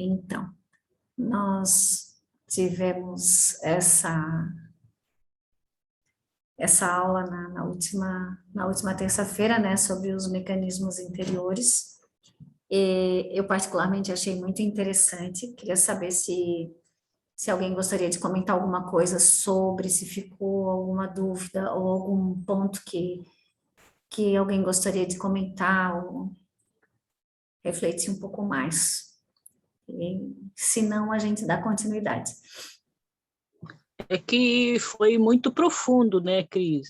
Então, nós tivemos essa aula na última terça-feira, né, sobre os mecanismos interiores. E eu particularmente achei muito interessante. Queria saber se alguém gostaria de comentar alguma coisa sobre, se ficou alguma dúvida ou algum ponto que alguém gostaria de comentar ou refletir um pouco mais. E, se não, a gente dá continuidade. É que foi muito profundo, né, Cris,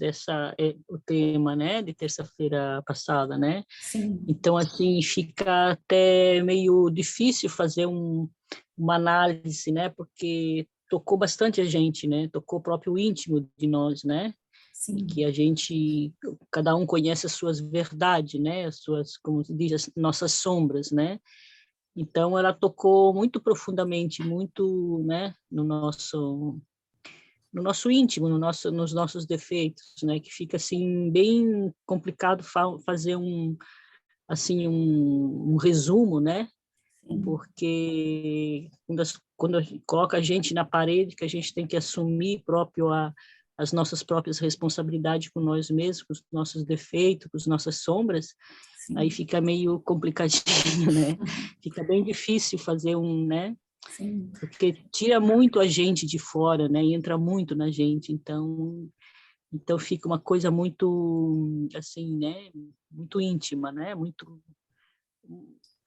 o tema, né, de terça-feira passada, né? Sim, Então, assim, fica até meio difícil fazer uma análise, né, porque tocou bastante a gente, né? Tocou o próprio íntimo de nós, né? Que sim, a gente, cada um conhece as suas verdades, né? As suas, como se diz, as nossas sombras, né? Então, ela tocou muito profundamente, muito, né, no nosso íntimo, nos nossos defeitos, né? Que fica assim bem complicado fazer um resumo, né? sim, Porque quando coloca a gente na parede, que a gente tem que assumir as nossas próprias responsabilidades com nós mesmos, com os nossos defeitos, com as nossas sombras, aí sim, fica meio complicadinho, né? Fica bem difícil fazer né? sim, Porque tira muito a gente de fora, né? E entra muito na gente, então fica uma coisa muito assim, né? Muito íntima, né? Muito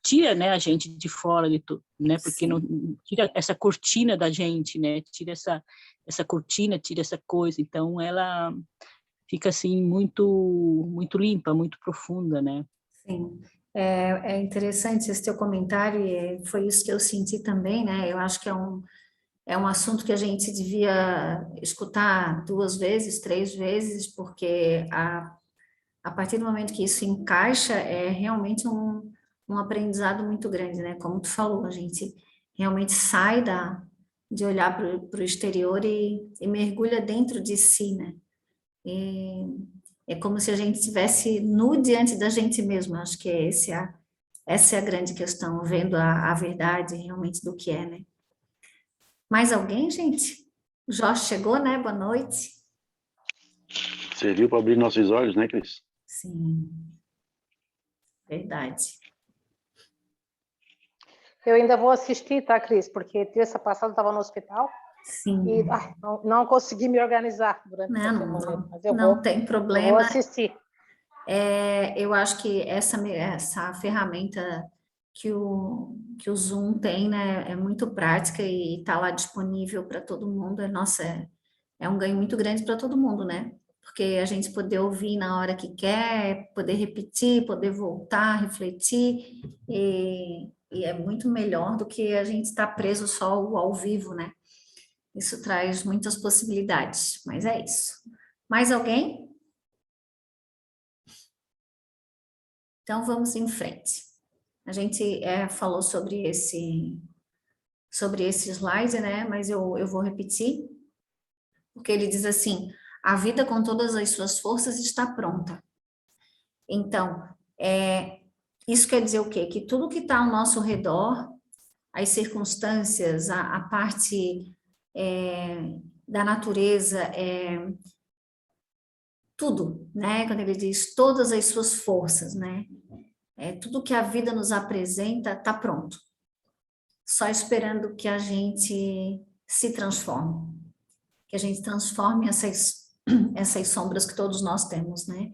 tira, né, a gente de fora de tudo, né? Porque não sim. tira essa cortina da gente, né? Tira essa cortina, tira essa coisa. Então ela fica assim muito limpa, muito profunda, né? Sim, é interessante esse teu comentário e foi isso que eu senti também, né? Eu acho que é um assunto que a gente devia escutar duas vezes, três vezes, porque a partir do momento que isso encaixa, é realmente um aprendizado muito grande, né? Como tu falou, a gente realmente sai de olhar para o exterior e mergulha dentro de si, né? E é como se a gente estivesse nu diante da gente mesmo. Acho que essa é a grande questão, vendo a verdade realmente do que é, né? Mais alguém, gente? O Jorge chegou, né? Boa noite. Serviu para abrir nossos olhos, né, Cris? Sim, verdade. Eu ainda vou assistir, tá, Cris? Porque terça passada eu estava no hospital e Sim. não consegui me organizar durante essa Não, semana. Mas não tem eu vou problema. assistir. Eu acho que essa ferramenta que o Zoom tem, né, é muito prática e está lá disponível para todo mundo. Nossa, é um ganho muito grande para todo mundo, né? Porque a gente poder ouvir na hora que quer, poder repetir, poder voltar, refletir, e é muito melhor do que a gente estar preso só ao vivo, né? Isso traz muitas possibilidades, mas é isso. Mais alguém? Então vamos em frente. A gente falou sobre esse slide, né? Mas eu vou repetir, porque ele diz assim: a vida com todas as suas forças está pronta. Então, isso quer dizer o quê? Que tudo que está ao nosso redor, as circunstâncias, a parte da natureza, tudo, né? Quando ele diz todas as suas forças, né? Tudo que a vida nos apresenta está pronto, só esperando que a gente se transforme, que a gente transforme essas sombras que todos nós temos, né?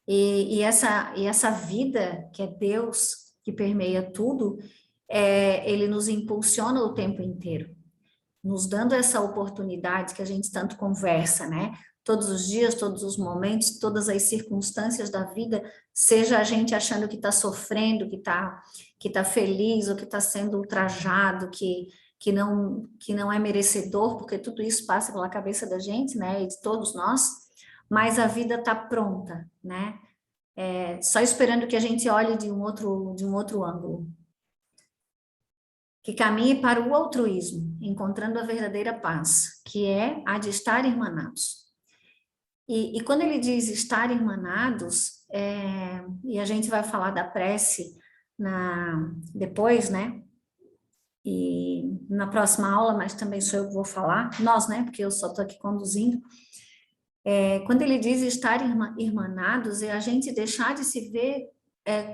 E essa vida que é Deus, que permeia tudo, ele nos impulsiona o tempo inteiro, nos dando essa oportunidade que a gente tanto conversa, né? Todos os dias, todos os momentos, todas as circunstâncias da vida, seja a gente achando que está sofrendo, que tá feliz, ou que está sendo ultrajado, que não é merecedor, porque tudo isso passa pela cabeça da gente, né? E de todos nós, mas a vida está pronta, né? Só esperando que a gente olhe de um outro ângulo, que caminhe para o altruísmo, encontrando a verdadeira paz, que é a de estar irmanados. E quando ele diz estar irmanados, e a gente vai falar da prece depois, né? e na próxima aula, mas também sou eu que vou falar, nós, né, porque eu só estou aqui conduzindo, quando ele diz estar irmanados, é a gente deixar de se ver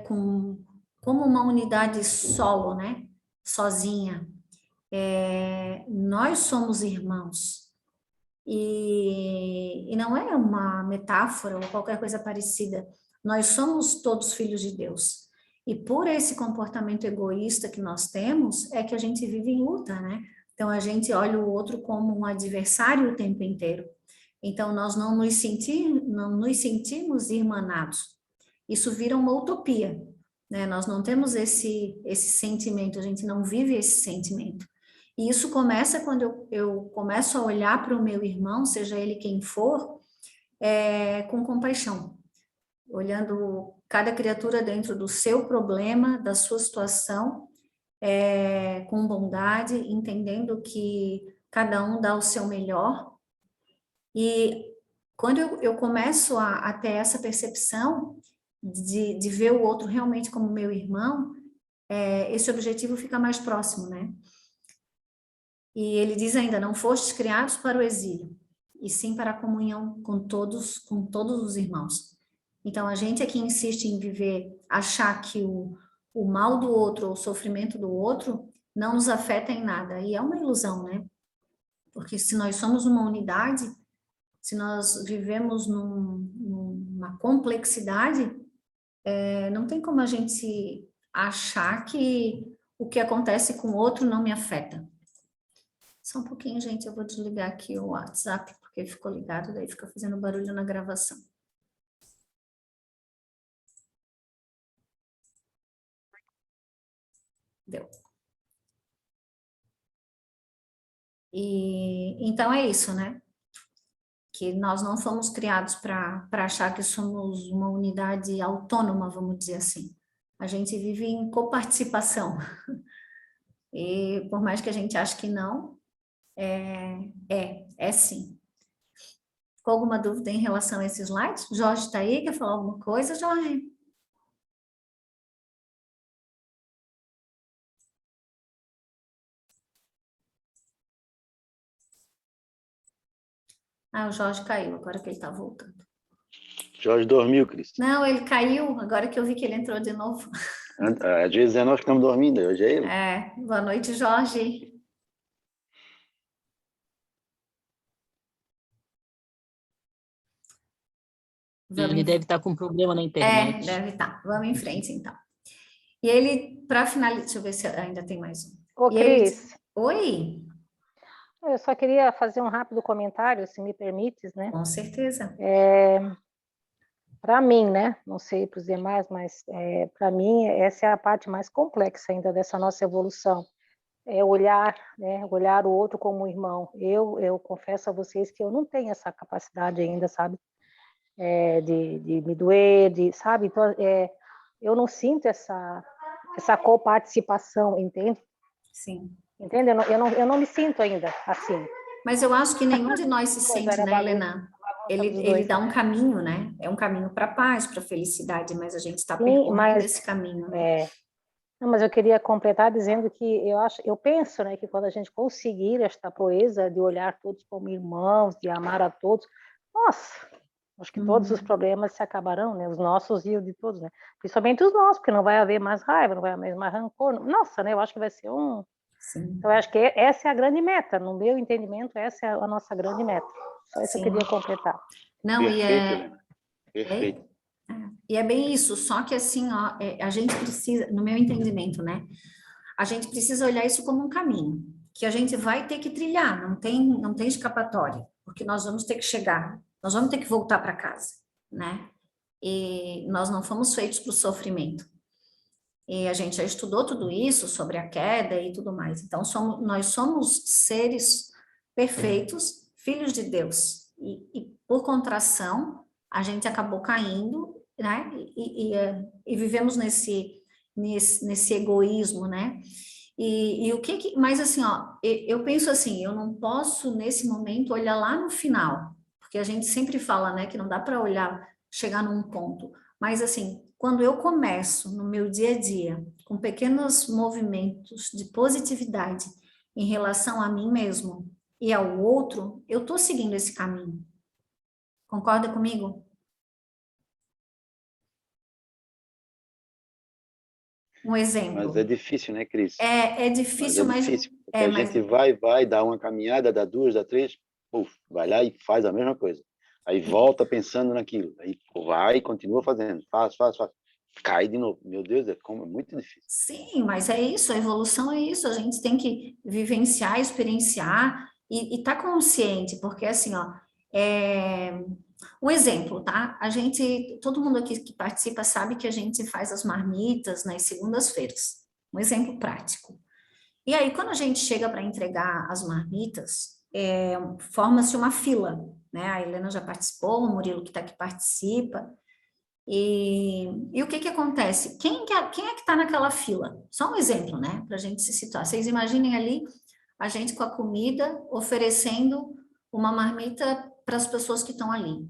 como uma unidade solo, né, sozinha. Nós somos irmãos, e não é uma metáfora ou qualquer coisa parecida, nós somos todos filhos de Deus. E por esse comportamento egoísta que nós temos, é que a gente vive em luta, né? Então, a gente olha o outro como um adversário o tempo inteiro. Então, nós não nos sentimos irmanados. Isso vira uma utopia, né? Nós não temos esse sentimento, a gente não vive esse sentimento. E isso começa quando eu começo a olhar para o meu irmão, seja ele quem for, com compaixão, olhando cada criatura dentro do seu problema, da sua situação, com bondade, entendendo que cada um dá o seu melhor. E quando eu começo a ter essa percepção de ver o outro realmente como meu irmão, esse objetivo fica mais próximo, né? E ele diz ainda, não fostes criados para o exílio, e sim para a comunhão com todos os irmãos. Então, a gente aqui insiste em viver, achar que o mal do outro, ou o sofrimento do outro, não nos afeta em nada. E é uma ilusão, né? Porque se nós somos uma unidade, se nós vivemos numa complexidade, não tem como a gente achar que o que acontece com o outro não me afeta. Só um pouquinho, gente, eu vou desligar aqui o WhatsApp, porque ficou ligado, daí fica fazendo barulho na gravação. Deu. E então é isso, né? Que nós não fomos criados para achar que somos uma unidade autônoma, vamos dizer assim. A gente vive em coparticipação. E por mais que a gente ache que não, é sim. Com alguma dúvida em relação a esses slides? Jorge está aí, quer falar alguma coisa, Jorge? Ah, o Jorge caiu, agora que ele está voltando. Jorge dormiu, Cris. Não, ele caiu, agora que eu vi que ele entrou de novo. Às vezes nós ficamos dormindo, hoje é ele. Boa noite, Jorge. Ele deve estar com problema na internet. Deve estar. Vamos em frente, então. E ele, para finalizar, deixa eu ver se ainda tem mais um. Ô, Cris. Oi. Eu só queria fazer um rápido comentário, se me permites, né? Com certeza. Para mim, né? Não sei para os demais, mas para mim essa é a parte mais complexa ainda dessa nossa evolução. É olhar, né? Olhar o outro como um irmão. Eu confesso a vocês que eu não tenho essa capacidade ainda, sabe? De me doer, sabe? Então, eu não sinto essa coparticipação, entende? Sim. Entende? Eu não me sinto ainda assim. Mas eu acho que nenhum de nós se sente, né, Helena? Ele dá um caminho, né? É um caminho para a paz, para a felicidade, mas a gente está percorrendo esse caminho. Né? Não, mas eu queria completar dizendo que eu penso, né, que quando a gente conseguir esta proeza de olhar todos como irmãos, de amar a todos, nossa, acho que todos os problemas se acabarão, né? Os nossos e os de todos, né? Principalmente os nossos, porque não vai haver mais raiva, não vai haver mais rancor. Nossa, né? Eu acho que vai ser Sim. Então, eu acho que essa é a grande meta. No meu entendimento, essa é a nossa grande meta. Só isso que eu queria completar. Não, perfeito, perfeito. E é bem isso, só que assim, ó, a gente precisa, no meu entendimento, né? A gente precisa olhar isso como um caminho, que a gente vai ter que trilhar, não tem escapatória, porque nós vamos ter que chegar, nós vamos ter que voltar para casa, né? E nós não fomos feitos para o sofrimento. E a gente já estudou tudo isso sobre a queda e tudo mais. Então, nós somos seres perfeitos, filhos de Deus. E por contração, a gente acabou caindo, né? E vivemos nesse egoísmo, né? E o que... Mas assim, ó, eu penso assim, eu não posso, nesse momento, olhar lá no final. Porque a gente sempre fala, né, que não dá para olhar, chegar num ponto. Mas assim... quando eu começo no meu dia a dia com pequenos movimentos de positividade em relação a mim mesmo e ao outro, eu estou seguindo esse caminho. Concorda comigo? Um exemplo. Mas é difícil, né, Cris? É difícil, Mas é difícil, porque a gente vai, dá uma caminhada, dá duas, dá três, vai lá e faz a mesma coisa. Aí volta pensando naquilo, aí vai e continua fazendo, faz, cai de novo. Meu Deus, é muito difícil. Sim, mas é isso, a evolução é isso, a gente tem que vivenciar, experienciar e tá consciente, porque assim, ó, um exemplo, tá? Todo mundo aqui que participa sabe que a gente faz as marmitas nas segundas-feiras, um exemplo prático. E aí, quando a gente chega para entregar as marmitas, forma-se uma fila, né? A Helena já participou, o Murilo que está aqui participa. E o que acontece? Quem é que está naquela fila? Só um exemplo, né? Para a gente se situar. Vocês imaginem ali a gente com a comida oferecendo uma marmita para as pessoas que estão ali.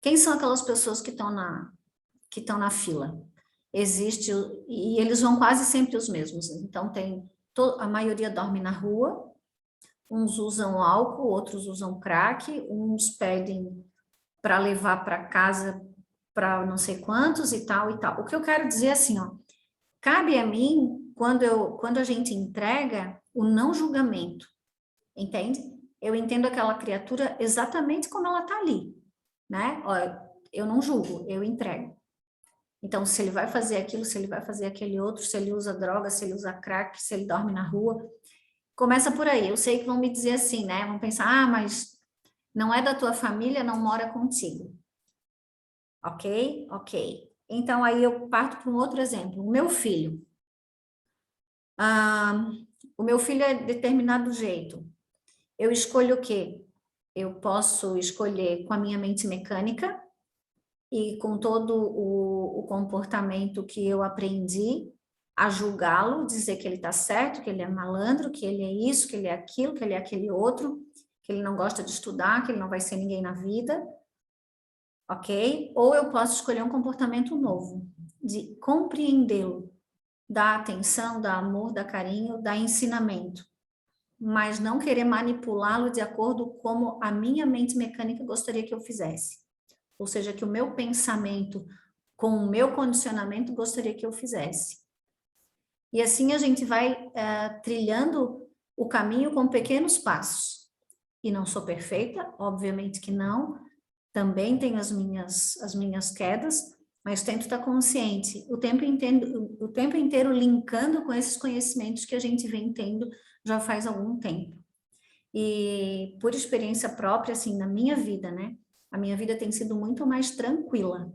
Quem são aquelas pessoas que estão na fila? E eles vão quase sempre os mesmos. Então, a maioria dorme na rua, uns usam álcool, outros usam crack, uns pedem para levar para casa para não sei quantos e tal e tal. O que eu quero dizer é assim, ó, cabe a mim, quando a gente entrega, o não julgamento, entende? Eu entendo aquela criatura exatamente como ela está ali, né? Ó, eu não julgo, eu entrego. Então, se ele vai fazer aquilo, se ele vai fazer aquele outro, se ele usa droga, se ele usa crack, se ele dorme na rua, começa por aí. Eu sei que vão me dizer assim, né? Vão pensar, mas não é da tua família, não mora contigo. Ok? Ok. Então, aí eu parto para um outro exemplo. O meu filho. O meu filho é de determinado jeito. Eu escolho o quê? Eu posso escolher com a minha mente mecânica e com todo o comportamento que eu aprendi a julgá-lo, dizer que ele está certo, que ele é malandro, que ele é isso, que ele é aquilo, que ele é aquele outro, que ele não gosta de estudar, que ele não vai ser ninguém na vida, ok? Ou eu posso escolher um comportamento novo, de compreendê-lo, dar atenção, dar amor, dar carinho, dar ensinamento, mas não querer manipulá-lo de acordo com como a minha mente mecânica gostaria que eu fizesse. Ou seja, que o meu pensamento, com o meu condicionamento, gostaria que eu fizesse. E assim a gente vai trilhando o caminho com pequenos passos. E não sou perfeita, obviamente que não. Também tenho as minhas quedas, mas tento estar consciente. O tempo inteiro linkando com esses conhecimentos que a gente vem tendo já faz algum tempo. E por experiência própria, assim, na minha vida, né? A minha vida tem sido muito mais tranquila.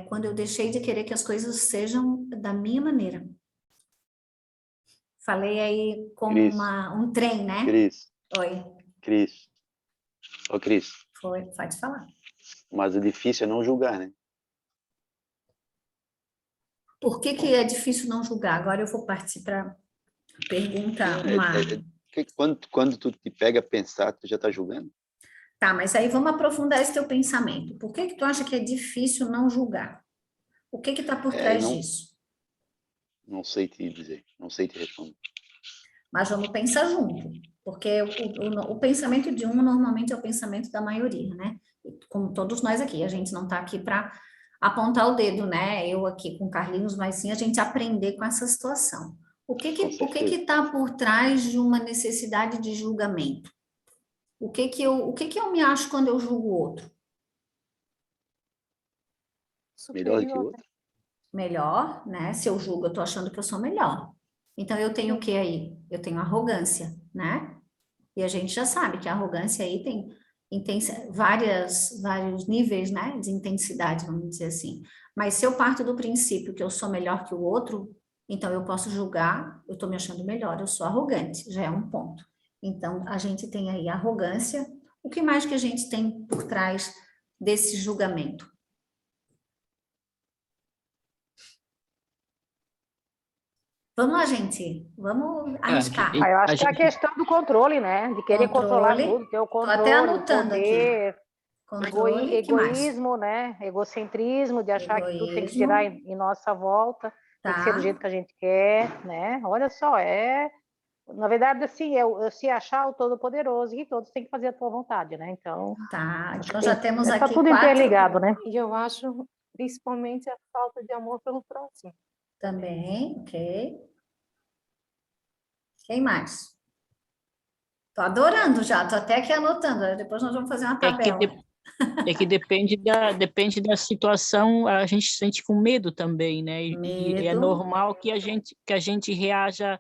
Quando eu deixei de querer que as coisas sejam da minha maneira. Falei aí como Cris, um trem, né? Cris, Oi. Cris. Ô, Cris. Foi, pode falar. Mas o difícil é não julgar, né? Por que é difícil não julgar? Agora eu vou partir para pergunta Quando tu te pega a pensar, tu já tá julgando? Tá, mas aí vamos aprofundar esse teu pensamento. Por que tu acha que é difícil não julgar? O que está por trás disso? Não sei te dizer, não sei te responder. Mas vamos pensar junto, porque o pensamento de um normalmente é o pensamento da maioria, né? Como todos nós aqui, a gente não está aqui para apontar o dedo, né? Eu aqui com o Carlinhos, mas sim a gente aprender com essa situação. O que está por trás de uma necessidade de julgamento? O que eu me acho quando eu julgo o outro? Melhor do que o outro? Melhor, né? Se eu julgo, eu tô achando que eu sou melhor. Então, eu tenho o que aí? Eu tenho arrogância, né? E a gente já sabe que a arrogância aí tem vários níveis, né? De intensidade, vamos dizer assim. Mas se eu parto do princípio que eu sou melhor que o outro, então eu posso julgar, eu tô me achando melhor, eu sou arrogante, já é um ponto. Então, a gente tem aí arrogância. O que mais que a gente tem por trás desse julgamento? Vamos lá, gente. Vamos arriscar. Eu acho que é a questão do controle, né? De querer controlar tudo, ter o controle, tô até anotando o poder. aqui. Controle, que mais? Egoísmo, né? Egocentrismo, de achar que tudo tem que Egoísmo, girar em nossa volta, tem que ser do jeito tá, que a gente quer, né? Olha só, na verdade, assim, eu se achar o Todo-Poderoso e todos têm que fazer a tua vontade, né? Então, tá. acho Então que já temos tá aqui tudo 4 interligado, né? E eu acho, principalmente, a falta de amor pelo próximo. também, ok. Quem mais? Tô adorando já, tô até aqui anotando. Depois nós vamos fazer uma É que, tabela. é que depende da situação, a gente se sente com medo também, né? E é Medo. normal que a gente reaja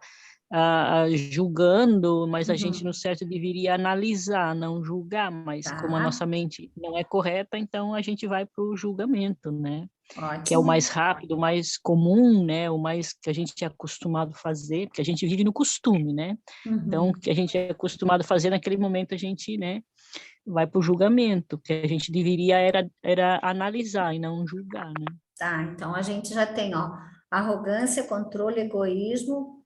julgando, mas a gente, Uhum, no certo, deveria analisar, não julgar, mas como a tá, nossa mente não é correta, então a gente vai para o julgamento, né? Que é o mais ótimo. rápido, o mais comum, né? O mais que a gente é acostumado a fazer, porque a gente vive no costume, né? Então, o Uhum, que a gente é acostumado a fazer naquele momento, a gente, né, vai para o julgamento, que a gente deveria era analisar e não julgar, né? tá, então a gente já tem, ó, arrogância, controle, egoísmo.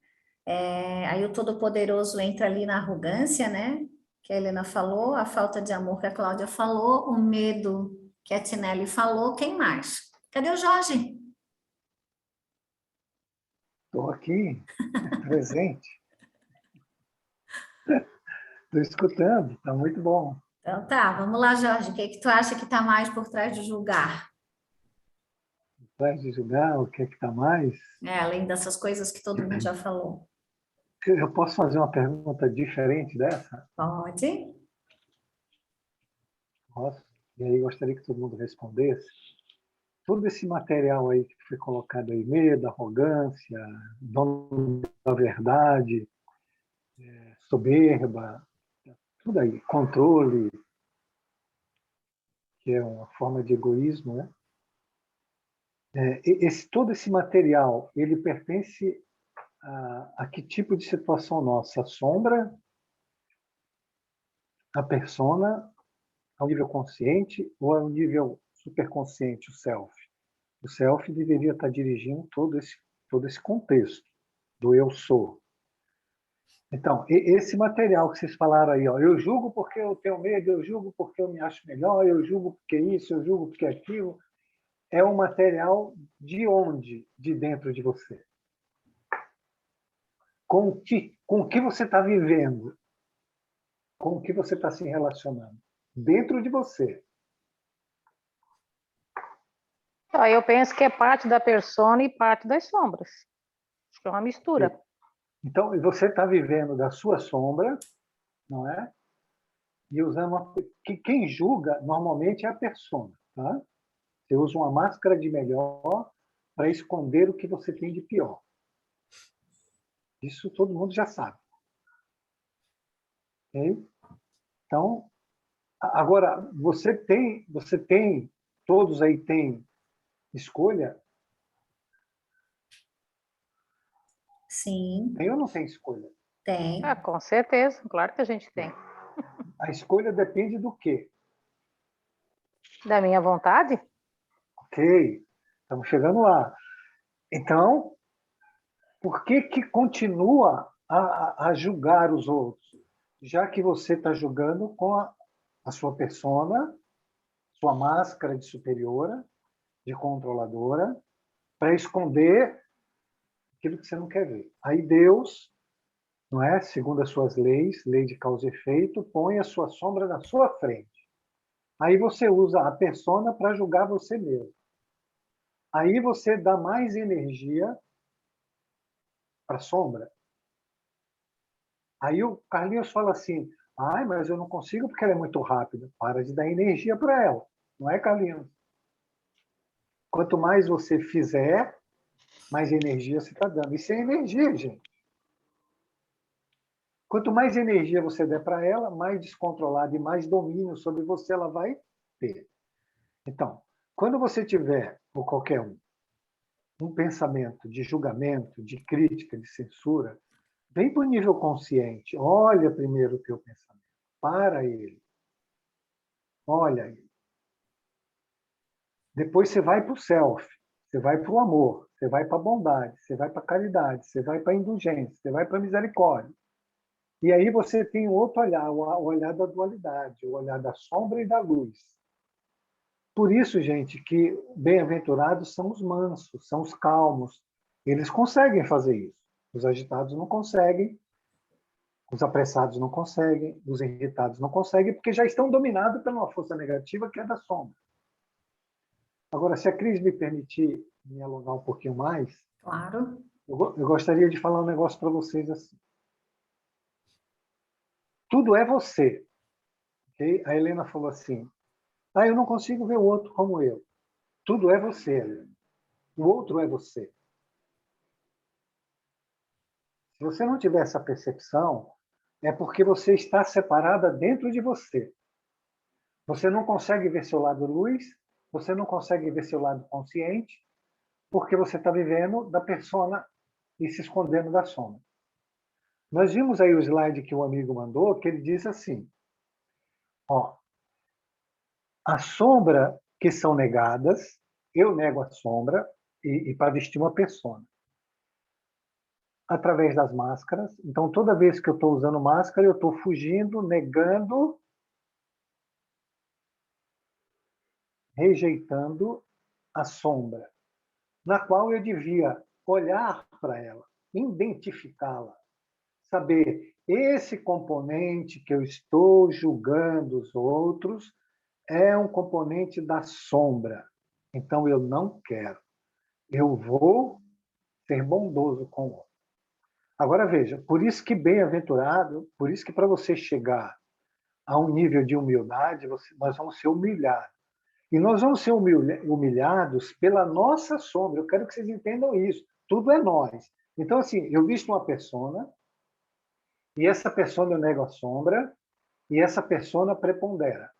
Aí o Todo-Poderoso entra ali na arrogância, né? Que a Helena falou, a falta de amor que a Cláudia falou, o medo que a Tinelli falou. Quem mais? Cadê o Jorge? Estou aqui, presente, estou escutando, está muito bom. Então tá, vamos lá, Jorge. O que que tu acha que está mais por trás de julgar? Vai de julgar o que é que está mais? Além dessas coisas que todo mundo já falou. Eu posso fazer uma pergunta diferente dessa? Pode? Posso? E aí gostaria que todo mundo respondesse. Todo esse material aí que foi colocado aí, medo, arrogância, dono da verdade, soberba, tudo aí, controle, que é uma forma de egoísmo, né? Todo esse material, ele pertence a que tipo de situação nossa? A sombra, a persona, ao nível consciente ou ao nível superconsciente, o self? O self deveria estar dirigindo todo esse contexto do eu sou. Então, esse material que vocês falaram aí, ó, eu julgo porque eu tenho medo, eu julgo porque eu me acho melhor, eu julgo porque isso, eu julgo porque aquilo, é um material de onde? De dentro de você. Com o que você está vivendo, com o que você está se relacionando, dentro de você. Então, eu penso que é parte da persona e parte das sombras. Acho que é uma mistura. Então, você está vivendo da sua sombra, não é? E usando que quem julga normalmente é a persona, tá? Você usa uma máscara de melhor para esconder o que você tem de pior. Isso todo mundo já sabe. Okay? Então, agora você tem, todos aí têm escolha? Sim, Tem ou não tem escolha? tem. Com certeza, claro que a gente tem. A escolha depende do quê? Da minha vontade? Ok, estamos chegando lá. Então, por que continua a julgar os outros? Já que você está julgando com a sua persona, sua máscara de superiora, de controladora, para esconder aquilo que você não quer ver. Aí Deus, não é, segundo as suas leis, lei de causa e efeito, põe a sua sombra na sua frente. Aí você usa a persona para julgar você mesmo. Aí você dá mais energia para a sombra. Aí o Carlinhos fala assim, ai, mas eu não consigo porque ela é muito rápida. Para de dar energia para ela. Não é, Carlinhos? Quanto mais você fizer, mais energia você está dando. Isso é energia, gente. Quanto mais energia você der para ela, mais descontrolada e mais domínio sobre você ela vai ter. Então, quando você tiver, ou qualquer um pensamento de julgamento, de crítica, de censura, vem para o nível consciente. Olha primeiro o teu pensamento. Para ele. Olha ele. Depois você vai para o self. Você vai para o amor. Você vai para a bondade. Você vai para a caridade. Você vai para a indulgência. Você vai para a misericórdia. E aí você tem outro olhar, o olhar da dualidade, o olhar da sombra e da luz. Por isso, gente, que bem-aventurados são os mansos, são os calmos. Eles conseguem fazer isso. Os agitados não conseguem, os apressados não conseguem, os irritados não conseguem, porque já estão dominados por uma força negativa que é da sombra. Agora, se a Cris me permitir me alongar um pouquinho mais, Claro. eu gostaria de falar um negócio para vocês assim. Tudo é você. Okay? A Helena falou assim, eu não consigo ver o outro como eu. Tudo é você, Helena. O outro é você. Se você não tiver essa percepção, é porque você está separada dentro de você. Você não consegue ver seu lado luz, você não consegue ver seu lado consciente, porque você está vivendo da persona e se escondendo da sombra. Nós vimos aí o slide que o amigo mandou, que ele diz assim, a sombra que são negadas, eu nego a sombra e para vestir uma persona. Através das máscaras. Então, toda vez que eu estou usando máscara, eu estou fugindo, negando, rejeitando a sombra, na qual eu devia olhar para ela, identificá-la, saber esse componente que eu estou julgando os outros é um componente da sombra. Então, eu não quero. Eu vou ser bondoso com o outro. Agora, veja, por isso que bem-aventurado, por isso que para você chegar a um nível de humildade, nós vamos ser humilhados. E nós vamos ser humilhados pela nossa sombra. Eu quero que vocês entendam isso. Tudo é nós. Então, assim, eu visto uma persona, e essa persona eu nego a sombra, e essa persona prepondera.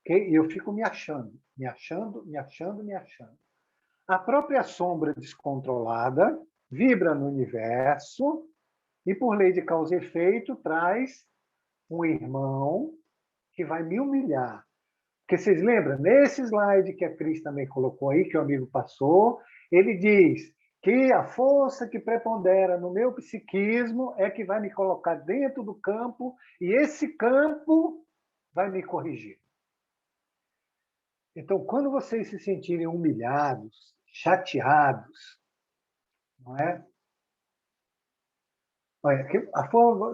Okay? E eu fico me achando, me achando, me achando, me achando. A própria sombra descontrolada vibra no universo e, por lei de causa e efeito, traz um irmão que vai me humilhar. Porque vocês lembram? Nesse slide que a Cris também colocou aí, que o amigo passou, ele diz que a força que prepondera no meu psiquismo é que vai me colocar dentro do campo e esse campo vai me corrigir. Então, quando vocês se sentirem humilhados, chateados, não é? Olha,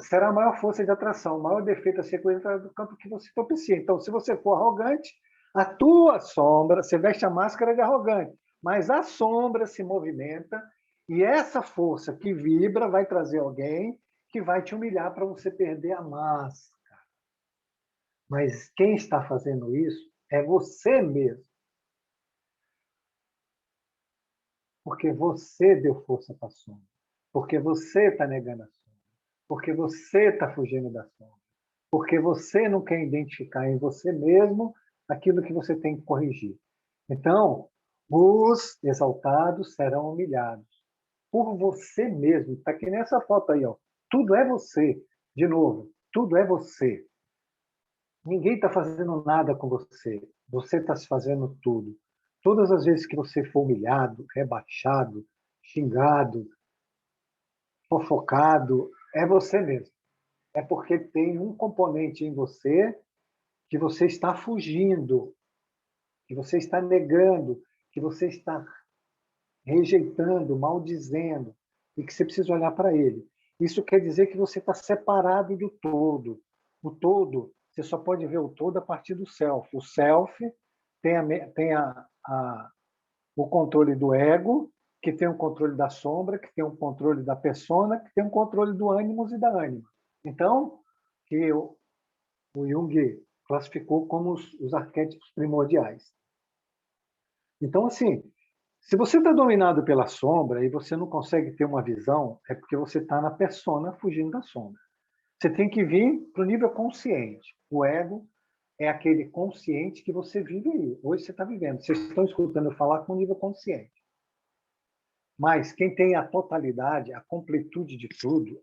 será a maior força de atração, o maior defeito a ser corrigido do campo que você propicia. Então, se você for arrogante, a tua sombra, você veste a máscara de arrogante, mas a sombra se movimenta e essa força que vibra vai trazer alguém que vai te humilhar para você perder a máscara. Mas quem está fazendo isso é você mesmo. Porque você deu força para a sombra. Porque você está negando a sombra. Porque você está fugindo da sombra. Porque você não quer identificar em você mesmo aquilo que você tem que corrigir. Então, os exaltados serão humilhados por você mesmo. Está aqui nessa foto aí, ó. Tudo é você. De novo, tudo é você. Ninguém está fazendo nada com você. Você está se fazendo tudo. Todas as vezes que você for humilhado, rebaixado, xingado, fofocado, é você mesmo. É porque tem um componente em você que você está fugindo, que você está negando, que você está rejeitando, maldizendo, e que você precisa olhar para ele. Isso quer dizer que você está separado do todo. O todo, você só pode ver o todo a partir do self. O self tem o controle do ego, que tem o controle da sombra, que tem o controle da persona, que tem o controle do ânimos e da ânima. Então, que o Jung classificou como os arquétipos primordiais. Então, assim, se você está dominado pela sombra e você não consegue ter uma visão, é porque você está na persona fugindo da sombra. Você tem que vir para o nível consciente. O ego é aquele consciente que você vive aí. Hoje você está vivendo. Vocês estão escutando eu falar com o nível consciente. Mas quem tem a totalidade, a completude de tudo,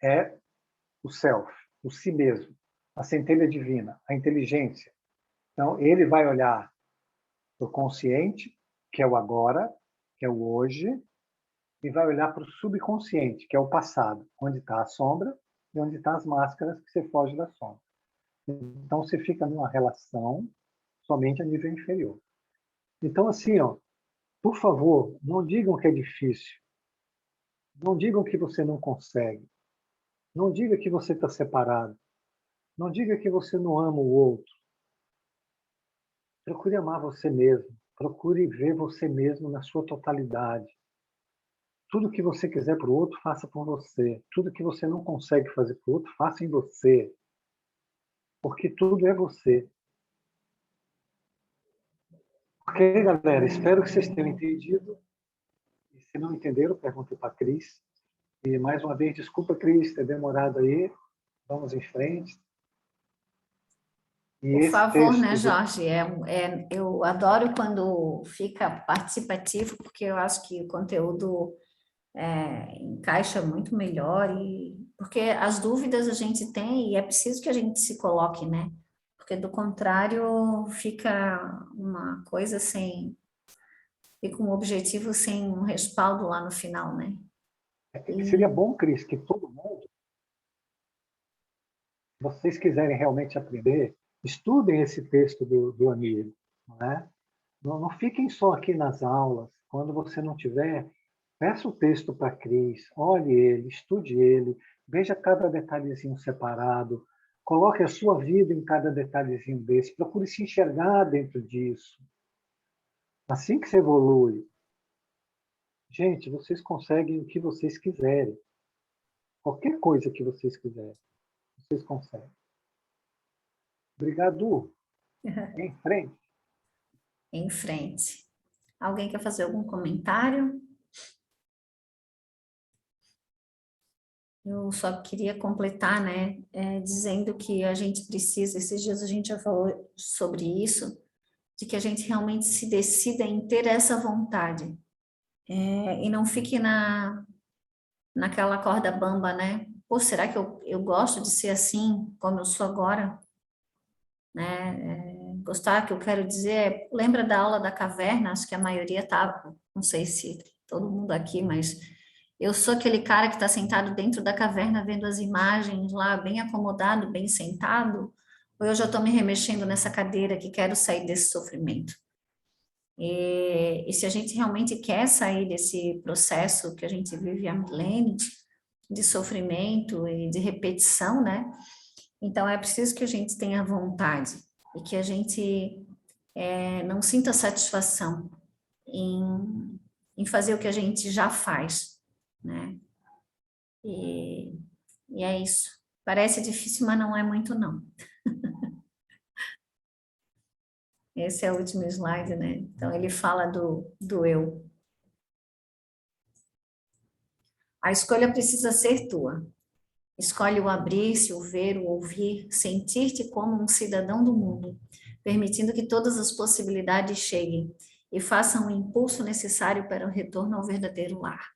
é o self, o si mesmo, a centelha divina, a inteligência. Então, ele vai olhar para o consciente, que é o agora, que é o hoje, e vai olhar para o subconsciente, que é o passado, onde está a sombra e onde estão as máscaras que você foge da sombra. Então, você fica numa relação somente a nível inferior. Então, assim, ó, por favor, não digam que é difícil. Não digam que você não consegue. Não diga que você está separado. Não diga que você não ama o outro. Procure amar você mesmo. Procure ver você mesmo na sua totalidade. Tudo que você quiser para o outro, faça por você. Tudo que você não consegue fazer para o outro, faça em você. Porque tudo é você. Ok, galera? Espero que vocês tenham entendido. E se não entenderam, pergunte para a Cris. E mais uma vez, desculpa, Cris, ter demorado aí. Vamos em frente. E Por esse favor, né, texto Jorge? Eu adoro quando fica participativo, porque eu acho que o conteúdo encaixa muito melhor, porque as dúvidas a gente tem e é preciso que a gente se coloque, né? Porque do contrário fica uma coisa fica um objetivo sem um respaldo lá no final, né? seria bom, Cris, que todo mundo, se vocês quiserem realmente aprender, estudem esse texto do amigo, né? Não fiquem só aqui nas aulas. Quando você não tiver, peça o texto para a Cris, olhe ele, estude ele, veja cada detalhezinho separado, coloque a sua vida em cada detalhezinho desse, procure se enxergar dentro disso. Assim que você evolui, gente, vocês conseguem o que vocês quiserem. Qualquer coisa que vocês quiserem, vocês conseguem. Obrigado. Em frente. Em frente. Alguém quer fazer algum comentário? Eu só queria completar, né, dizendo que a gente precisa, esses dias a gente já falou sobre isso, de que a gente realmente se decida em ter essa vontade, e não fique naquela corda bamba, né? Pô, será que eu gosto de ser assim, como eu sou agora? Né? Gostar, que eu quero dizer, lembra da aula da caverna? Acho que a maioria tá, não sei se todo mundo aqui, mas eu sou aquele cara que está sentado dentro da caverna vendo as imagens lá, bem acomodado, bem sentado, ou eu já estou me remexendo nessa cadeira que quero sair desse sofrimento? E se a gente realmente quer sair desse processo que a gente vive há milênios, de sofrimento e de repetição, né? Então é preciso que a gente tenha vontade e que a gente não sinta satisfação em fazer o que a gente já faz, né? E é isso. Parece difícil, mas não é muito, não. Esse é o último slide, né? Então, ele fala do eu. A escolha precisa ser tua. Escolhe o abrir-se, o ver, o ouvir, sentir-te como um cidadão do mundo, permitindo que todas as possibilidades cheguem e façam o impulso necessário para o retorno ao verdadeiro lar.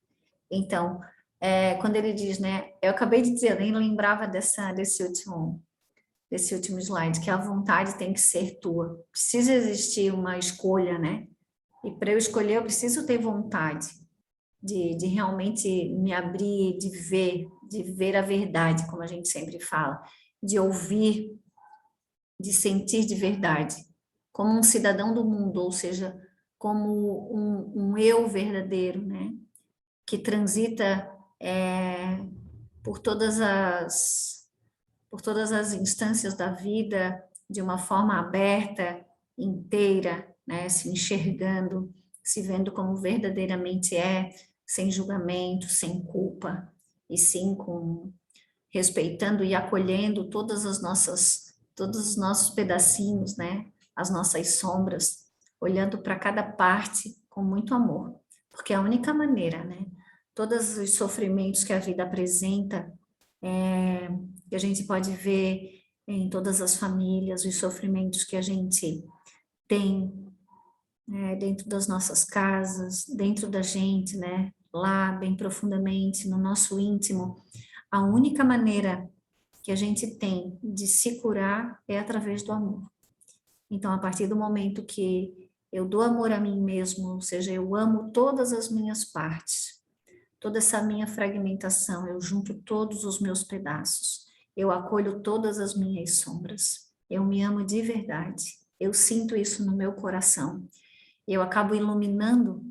Então, quando ele diz, né, eu acabei de dizer, eu nem lembrava desse último slide, que a vontade tem que ser tua. Precisa existir uma escolha, né? E para eu escolher, eu preciso ter vontade de realmente me abrir, de ver a verdade, como a gente sempre fala, de ouvir, de sentir de verdade, como um cidadão do mundo, ou seja, como um eu verdadeiro, né? Que transita por todas as instâncias da vida de uma forma aberta, inteira, né? Se enxergando, se vendo como verdadeiramente sem julgamento, sem culpa, e sim respeitando e acolhendo todos os nossos pedacinhos, né? As nossas sombras, olhando para cada parte com muito amor, porque é a única maneira, né? Todos os sofrimentos que a vida apresenta, que a gente pode ver em todas as famílias, os sofrimentos que a gente tem, né, dentro das nossas casas, dentro da gente, né, lá bem profundamente, no nosso íntimo, a única maneira que a gente tem de se curar é através do amor. Então, a partir do momento que eu dou amor a mim mesmo, ou seja, eu amo todas as minhas partes, toda essa minha fragmentação, eu junto todos os meus pedaços, eu acolho todas as minhas sombras, eu me amo de verdade, eu sinto isso no meu coração. Eu acabo iluminando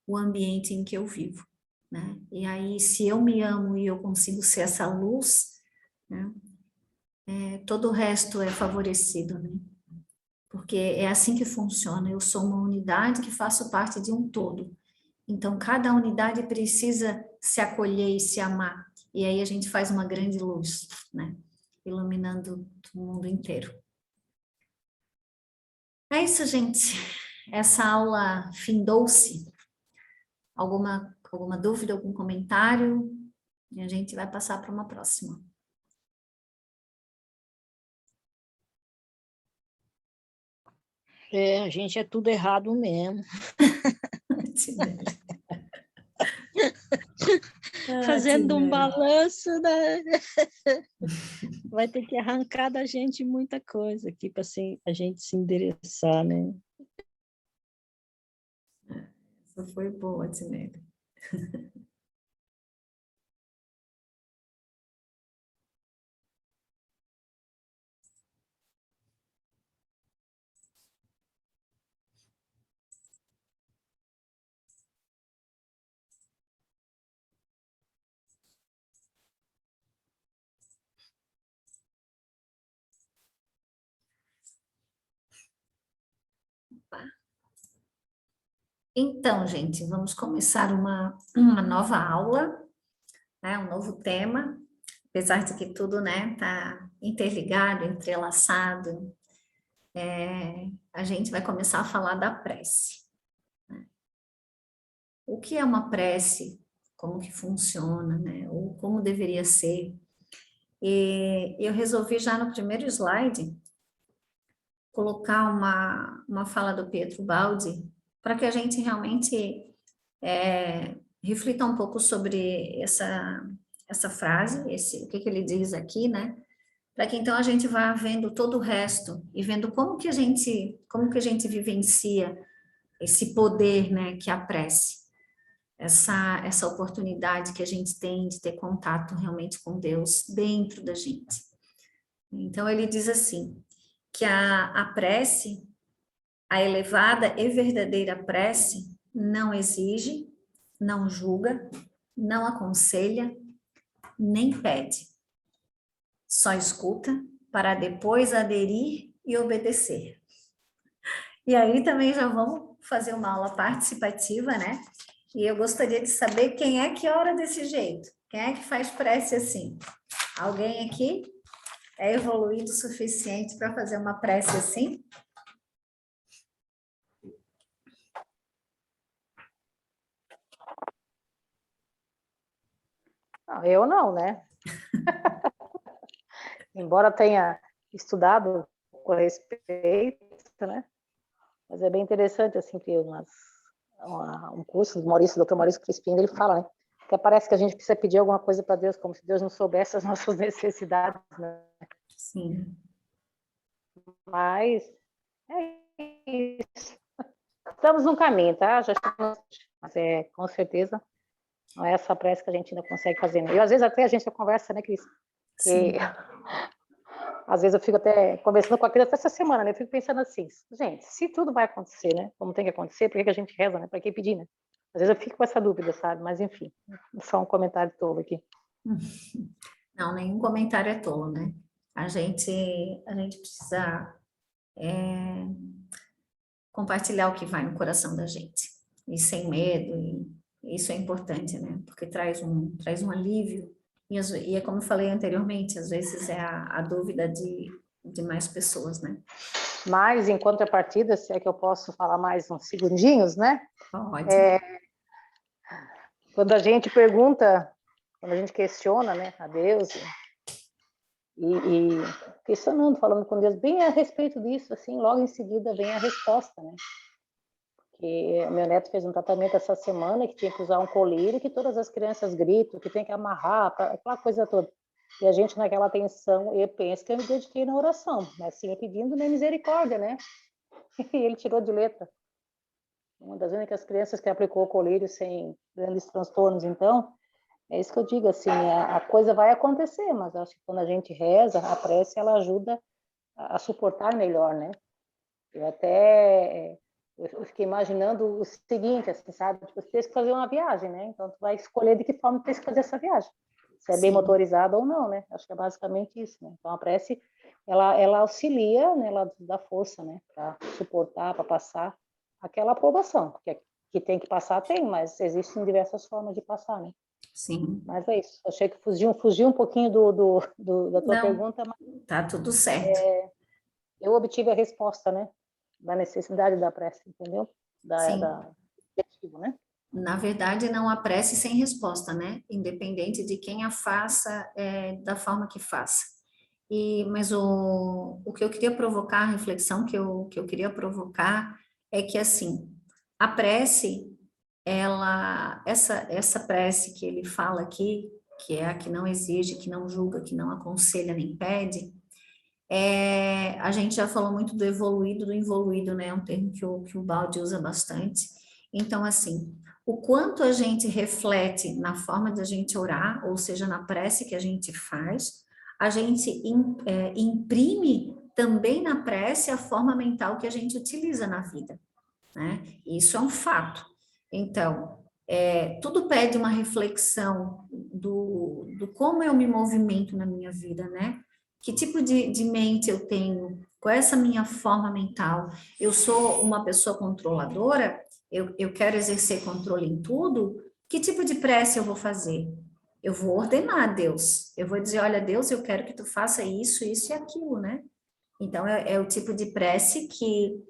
o ambiente em que eu vivo, né? E aí, se eu me amo e eu consigo ser essa luz, né? Todo o resto é favorecido, né? Porque é assim que funciona. Eu sou uma unidade que faço parte de um todo. Então, cada unidade precisa se acolher e se amar. E aí a gente faz uma grande luz, né? Iluminando o mundo inteiro. É isso, gente. Essa aula findou-se. Alguma dúvida, algum comentário? E a gente vai passar para uma próxima. A gente é tudo errado mesmo. Fazendo um balanço, né? Vai ter que arrancar da gente muita coisa aqui para assim, a gente se endereçar, né? Essa foi boa, Tinelli. Então, gente, vamos começar uma nova aula, né, um novo tema, apesar de que tudo, né, tá interligado, entrelaçado. A gente vai começar a falar da prece. Né? O que é uma prece? Como que funciona, né? Ou como deveria ser? E eu resolvi já no primeiro slide colocar uma fala do Pietro Baldi para que a gente realmente reflita um pouco sobre essa frase, o que ele diz aqui, né? Para que então a gente vá vendo todo o resto e vendo como que a gente vivencia esse poder, né, que é a prece, essa oportunidade que a gente tem de ter contato realmente com Deus dentro da gente. Então ele diz assim, que a prece, a elevada e verdadeira prece, não exige, não julga, não aconselha, nem pede. Só escuta para depois aderir e obedecer. E aí também já vamos fazer uma aula participativa, né? E eu gostaria de saber quem é que ora desse jeito. Quem é que faz prece assim? Alguém aqui é evoluído o suficiente para fazer uma prece assim? Não, eu não, né? Embora tenha estudado com respeito, né? Mas é bem interessante, assim, que um curso do Dr. Maurício Crispim, ele fala, né? Que parece que a gente precisa pedir alguma coisa para Deus, como se Deus não soubesse as nossas necessidades, né? Sim. Mas é isso. Estamos no caminho, tá? Já estamos, mas com certeza não é essa prece que a gente ainda consegue fazer. Né? E às vezes até a gente conversa, né, Cris? Que às vezes eu fico até conversando com a Cris até essa semana, né? Eu fico pensando assim, gente, se tudo vai acontecer, né? Como tem que acontecer, por que a gente reza, né? Para que pedir, né? Às vezes eu fico com essa dúvida, sabe? Mas enfim, só um comentário tolo aqui. Não, nenhum comentário é tolo, né? A gente precisa compartilhar o que vai no coração da gente. E sem medo, e isso é importante, né? Porque traz um alívio. E é como eu falei anteriormente, às vezes é a dúvida de mais pessoas, né? Mas, em contrapartida, se é que eu posso falar mais uns segundinhos, né? Pode. Quando a gente pergunta, quando a gente questiona, né, a Deus, e questionando, falando com Deus, bem a respeito disso, assim, logo em seguida vem a resposta, né? Que meu neto fez um tratamento essa semana que tinha que usar um colírio, que todas as crianças gritam, que tem que amarrar, aquela coisa toda. E a gente naquela tensão, eu penso que eu me dediquei na oração, mas assim, pedindo né, misericórdia, né? E ele tirou de letra. Uma das únicas crianças que aplicou o colírio sem grandes transtornos, então, é isso que eu digo, assim, a coisa vai acontecer, mas acho que quando a gente reza, a prece, ela ajuda a suportar melhor, né? Eu fiquei imaginando o seguinte, assim, sabe? Tipo, você tem que fazer uma viagem, né? Então, tu vai escolher de que forma tu tem que fazer essa viagem. Se é bem Sim. motorizada ou não, né? Acho que é basicamente isso, né? Então, a prece, ela auxilia, né? Ela dá força, né? Para suportar, para passar aquela aprovação. Porque que tem que passar, tem, mas existem diversas formas de passar, né? Sim. Mas é isso. Achei que fugi um pouquinho da tua Não, pergunta, mas tá tudo certo. eu obtive a resposta, né? Da necessidade da prece, entendeu? Sim. Objetivo, né? Na verdade, não há prece sem resposta, né? Independente de quem a faça, da forma que faça. Mas o que eu queria provocar, a reflexão que eu queria provocar, é que, assim, a prece, essa prece que ele fala aqui, que é a que não exige, que não julga, que não aconselha nem pede, a gente já falou muito do evoluído, do involuído, né? É um termo que o Baldi usa bastante. Então, assim, o quanto a gente reflete na forma de a gente orar, ou seja, na prece que a gente faz, a gente imprime também na prece a forma mental que a gente utiliza na vida, né? Isso é um fato. Então, tudo pede uma reflexão do como eu me movimento na minha vida, né? Que tipo de mente eu tenho? Qual é essa minha forma mental? Eu sou uma pessoa controladora? Eu quero exercer controle em tudo? Que tipo de prece eu vou fazer? Eu vou ordenar a Deus. Eu vou dizer, olha, Deus, eu quero que tu faça isso, isso e aquilo, né? Então, é o tipo de prece que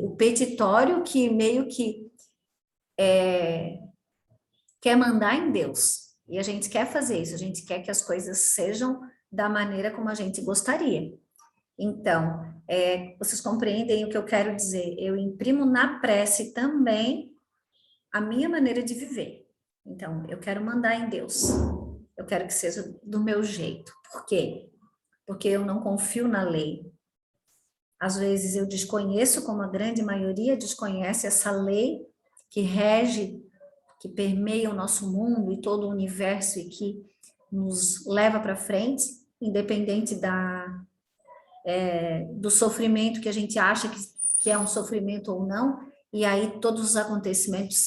o petitório que meio que quer mandar em Deus. E a gente quer fazer isso, a gente quer que as coisas sejam da maneira como a gente gostaria. Então, vocês compreendem o que eu quero dizer? Eu imprimo na prece também a minha maneira de viver. Então, eu quero mandar em Deus. Eu quero que seja do meu jeito. Por quê? Porque eu não confio na lei. Às vezes eu desconheço, como a grande maioria desconhece, essa lei que rege, que permeia o nosso mundo e todo o universo e que nos leva para frente, independente do sofrimento que a gente acha que é um sofrimento ou não, e aí todos os acontecimentos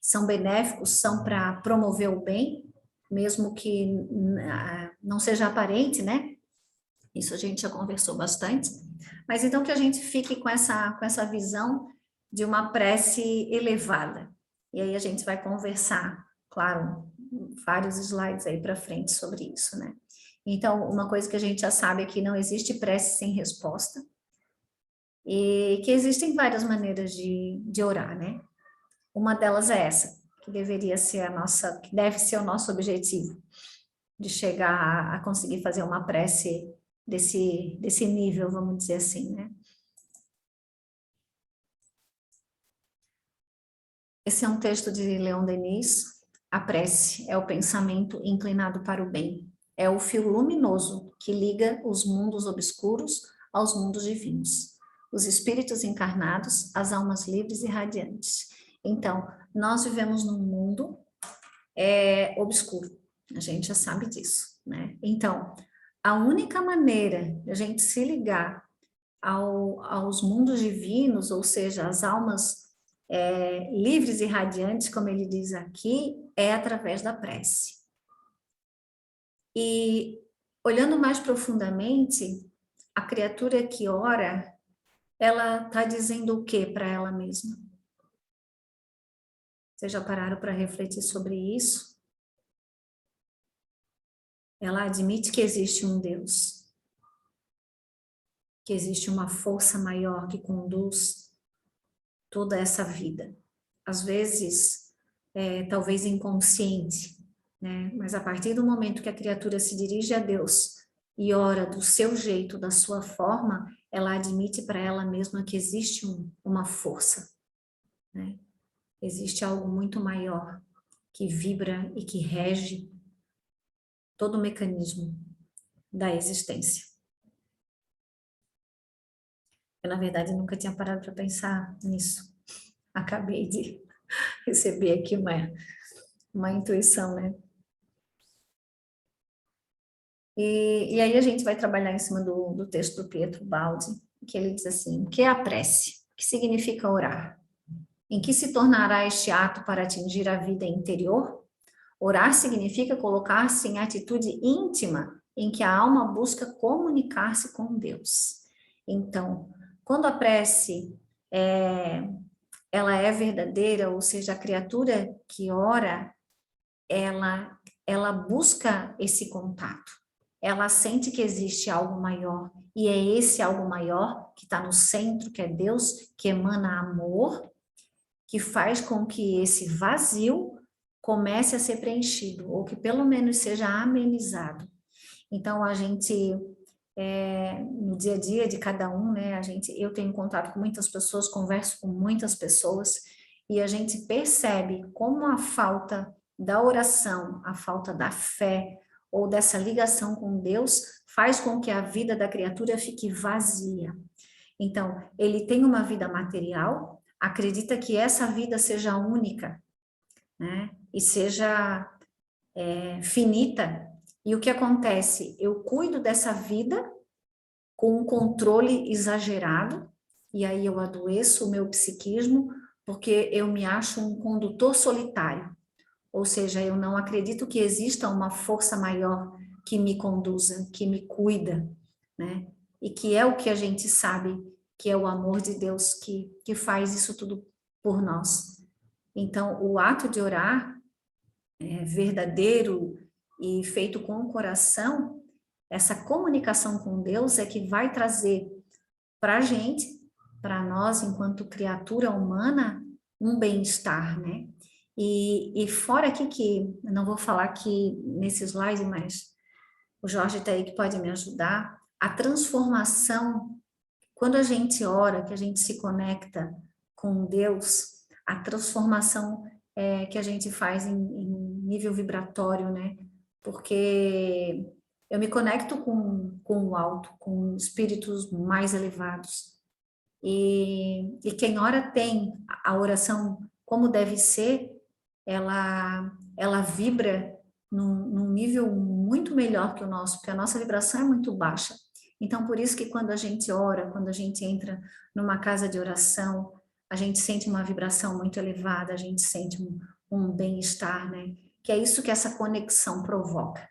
são benéficos, são para promover o bem, mesmo que não seja aparente, né? Isso a gente já conversou bastante. Mas então que a gente fique com essa visão de uma prece elevada. E aí a gente vai conversar, claro, vários slides aí para frente sobre isso, né? Então, uma coisa que a gente já sabe é que não existe prece sem resposta e que existem várias maneiras de orar, né? Uma delas é essa, que deveria ser que deve ser o nosso objetivo, de chegar a conseguir fazer uma prece desse nível, vamos dizer assim, né? Esse é um texto de Leon Denis. A prece é o pensamento inclinado para o bem. É o fio luminoso que liga os mundos obscuros aos mundos divinos. Os espíritos encarnados, as almas livres e radiantes. Então, nós vivemos num mundo obscuro. A gente já sabe disso, né? Então, a única maneira de a gente se ligar aos mundos divinos, ou seja, as almas livres e radiantes, como ele diz aqui, é através da prece. E, olhando mais profundamente, a criatura que ora, ela está dizendo o que para ela mesma? Vocês já pararam para refletir sobre isso? Ela admite que existe um Deus, que existe uma força maior que conduz toda essa vida. Às vezes, talvez inconsciente, né? Mas a partir do momento que a criatura se dirige a Deus e ora do seu jeito, da sua forma, ela admite para ela mesma que existe uma força, né? Existe algo muito maior que vibra e que rege todo o mecanismo da existência. Eu, na verdade, nunca tinha parado para pensar nisso. Acabei de receber aqui uma intuição, né? E aí a gente vai trabalhar em cima do texto do Pietro Baldi, que ele diz assim: o que é a prece? O que significa orar? Em que se tornará este ato para atingir a vida interior? Orar significa colocar-se em atitude íntima em que a alma busca comunicar-se com Deus. Então, quando a prece ela é verdadeira, ou seja, a criatura que ora, ela busca esse contato. Ela sente que existe algo maior, e é esse algo maior que está no centro, que é Deus, que emana amor, que faz com que esse vazio comece a ser preenchido, ou que pelo menos seja amenizado. Então, a gente, no dia a dia de cada um, né, eu tenho contato com muitas pessoas, converso com muitas pessoas, e a gente percebe como a falta da oração, a falta da fé, ou dessa ligação com Deus, faz com que a vida da criatura fique vazia. Então, ele tem uma vida material, acredita que essa vida seja única, né? E seja finita. E o que acontece? Eu cuido dessa vida com um controle exagerado, e aí eu adoeço o meu psiquismo, porque eu me acho um condutor solitário. Ou seja, eu não acredito que exista uma força maior que me conduza, que me cuida, né? E que é o que a gente sabe, que é o amor de Deus que faz isso tudo por nós. Então, o ato de orar verdadeiro e feito com o coração, essa comunicação com Deus é que vai trazer para a gente, para nós, enquanto criatura humana, um bem-estar, né? E fora aqui que, eu não vou falar aqui nesse slide, mas o Jorge está aí que pode me ajudar, a transformação, quando a gente ora, que a gente se conecta com Deus, a transformação que a gente faz em nível vibratório, né? Porque eu me conecto com o alto, com espíritos mais elevados. E quem ora tem a oração como deve ser, ela vibra num nível muito melhor que o nosso, porque a nossa vibração é muito baixa. Então, por isso que quando a gente ora, quando a gente entra numa casa de oração, a gente sente uma vibração muito elevada, a gente sente um bem-estar, né? Que é isso que essa conexão provoca.